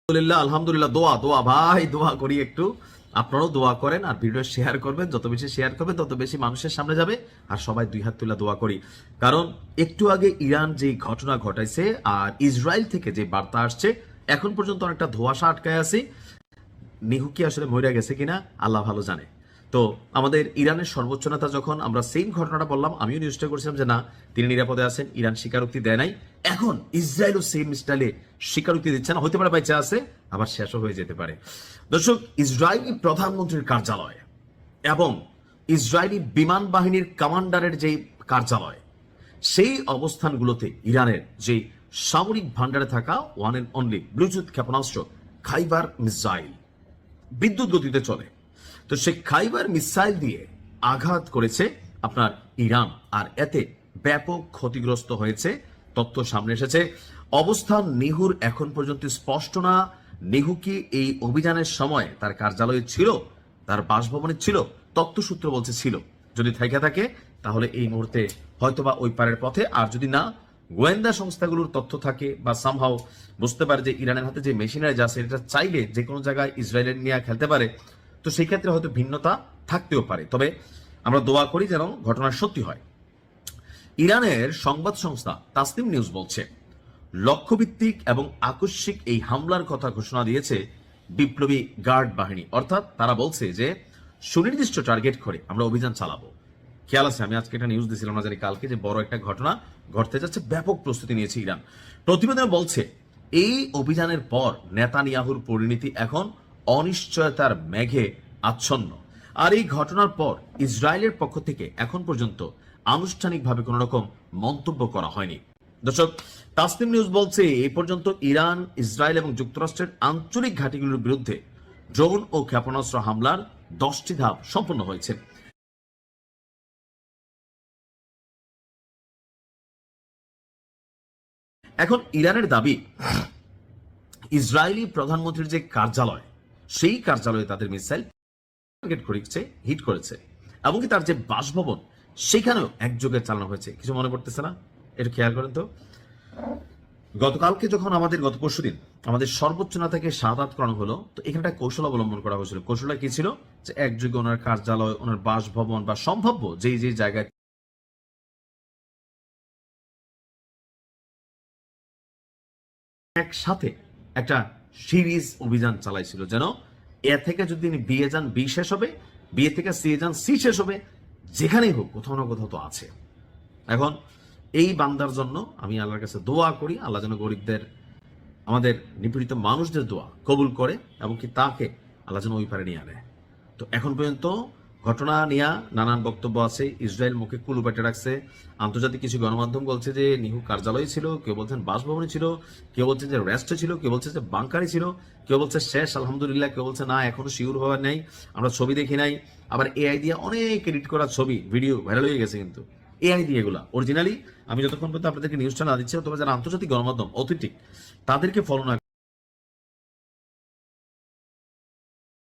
আলহামদুলিল্লাহ। দোয়া দোয়া ভাই, দোয়া করি একটু। আপনারাও দোয়া করেন আর ভিডিও শেয়ার করবেন। যত বেশি শেয়ার করবেন তত বেশি মানুষের সামনে যাবে। আর সবাই দুই হাত তুলে দোয়া করি। কারণ একটু আগে ইরান যে ঘটনা ঘটাইছে আর ইসরায়েল থেকে যে বার্তা আসছে, এখন পর্যন্ত অনেকটা ধোঁয়াশা আটকায় আছে। নিহু কি আসলে মরে গেছে কিনা আল্লাহ ভালো জানে। তো আমাদের ইরানের সর্বোচ্চ নেতা যখন আমরা সেম ঘটনাটা বললাম, আমিও নিউজটা করেছিলাম যে না, তিনি নিরাপদে আছেন, ইরান স্বীকারোক্তি দেয় নাই। এখন ইসরায়েলও সেম স্টাইলে স্বীকারোক্তি দিচ্ছে না, হতে পারে বাইচা আছে, আবার শেষও হয়ে যেতে পারে। দর্শক, ইসরায়েলি প্রধানমন্ত্রীর কার্যালয় এবং ইসরায়েলি বিমান বাহিনীর কমান্ডারের যে কার্যালয়, সেই অবস্থানগুলোতে ইরানের যে সামরিক ভান্ডারে থাকা ওয়ান এন্ড অনলি ব্লুটুথ ক্ষেপণাস্ত্র খাইবার মিসাইল বিদ্যুৎ গতিতে চলে, তো সেই খাইবার মিসাইল দিয়ে আঘাত করেছে আপনার ইরান, আর এতে ব্যাপক ক্ষতিগ্রস্ত হয়েছে তথ্য সামনে এসেছে। অবস্থান নিহুর এখন পর্যন্ত স্পষ্ট না। নিহু কি এই অভিযানের সময় তার কার্যালয়ে ছিল, তার বাসভবনে ছিল? তথ্যসূত্র বলছে ছিল। যদি থেকে থাকে তাহলে এই মুহূর্তে হয়তোবা ওই পারের পথে, আর যদি না, গোয়েন্দা সংস্থাগুলোর তথ্য থাকে বা সামহাও বুঝতে পারে যে ইরানের হাতে যে মেশিনারি আছে এটা চাইলে যে কোনো জায়গায় ইসরায়েলের নিয়ে খেলতে পারে, তো সেই ক্ষেত্রে হয়তো ভিন্নতা থাকতেও পারে। তবে আমরা দোয়া করি যেন ঘটনা সত্যি হয়। ইরানের সংবাদ সংস্থা তাসনিম নিউজ বলছে, লক্ষ্যভিত্তিক এবং আকস্মিক এই হামলার কথা ঘোষণা দিয়েছে বিপ্লবী গার্ড বাহিনী। অর্থাৎ তারা বলছে যে সুনির্দিষ্ট টার্গেট করে আমরা অভিযান চালাবো। খেয়াল আছে, আমি আজকে একটা নিউজ দিয়েছিলাম না জানি কালকে, যে বড় একটা ঘটনা ঘটতে যাচ্ছে, ব্যাপক প্রস্তুতি নিয়েছে ইরান। প্রতিবেদন বলছে এই অভিযানের পর নেতানিয়াহুর পরিণতি এখন অনিশ্চয়তার মেঘে আচ্ছন্ন। আর এই ঘটনার পর ইসরায়েলের পক্ষ থেকে এখন পর্যন্ত আনুষ্ঠানিকভাবে কোন রকম মন্তব্য করা হয়নি। দর্শক, তাসনিম নিউজ বলছে এই পর্যন্ত ইরান, ইসরায়েল এবং যুক্তরাষ্ট্রের আঞ্চলিক ঘাঁটিগুলোর বিরুদ্ধে ড্রোন ও ক্ষেপণাস্ত্র হামলার 10টি ধাপ সম্পন্ন হয়েছে। এখন ইরানের দাবি, ইসরায়েলি প্রধানমন্ত্রীর যে কার্যালয়, সেই কার্যালয়ে তাদের মিসাইল টার্গেট করেছে, হিট করেছে, এমনকি তার যে বাসভবন সেখানেও একযোগে চালানো হয়েছে। কিছু মনে করতেছে না? একটু খেয়াল করেন তো। গতকালকে যখন গত পরশুদিন আমাদের সর্বোচ্চ নেতাকে শাহাদাত করানো হলো, তো এখানে একটা কৌশল অবলম্বন করা হয়েছিল। কৌশলটা কি ছিল? যে একযোগে ওনার কার্যালয়, ওনার বাসভবন বা সম্ভাব্য যেই যেই জায়গায় একসাথে একটা সিরিজ অভিযান চালাইছিল, যেন এ থেকে যদি তিনি বিয়ে যান বি শেষ হবে, বিয়ে থেকে সি যান সি শেষ হবে, যেখানেই হোক কোথাও না কোথাও তো আছে। এখন এই বান্দার জন্য আমি আল্লাহর কাছে দোয়া করি, আল্লাহ যেন গরিবদের, আমাদের নিপীড়িত মানুষদের দোয়া কবুল করে এবং কি তাকে আল্লাহ যেন ওই পারে নিয়ে আনে। তো এখন পর্যন্ত ঘটনা নিয়ে নানান বক্তব্য আছে। ইসরায়েল মুখে কুলু পেটে রাখছে। আন্তর্জাতিক কিছু গণমাধ্যম বলছে যে নিহু কার্যালয়ে ছিল, কেউ বলছেন বাসভবনে ছিল, কেউ বলছেন যে রেস্টে ছিল, কেউ বলছে যে বাংকারে ছিল, কেউ বলছে শেষ আলহামদুলিল্লাহ, কেউ বলছে না এখনো শিওর হওয়ার নেই, আমরা ছবি দেখি নাই। আবার এআই দিয়ে অনেক এডিট করা ছবি ভিডিও ভাইরাল হয়ে গেছে, কিন্তু এআই দিয়ে এগুলা অরিজিনালি আমি যতক্ষণ পর্যন্ত আপনাদেরকে নিউজটা না দিচ্ছি, অথবা যারা আন্তর্জাতিক গণমাধ্যম অথেন্টিক তাদেরকে ফলো না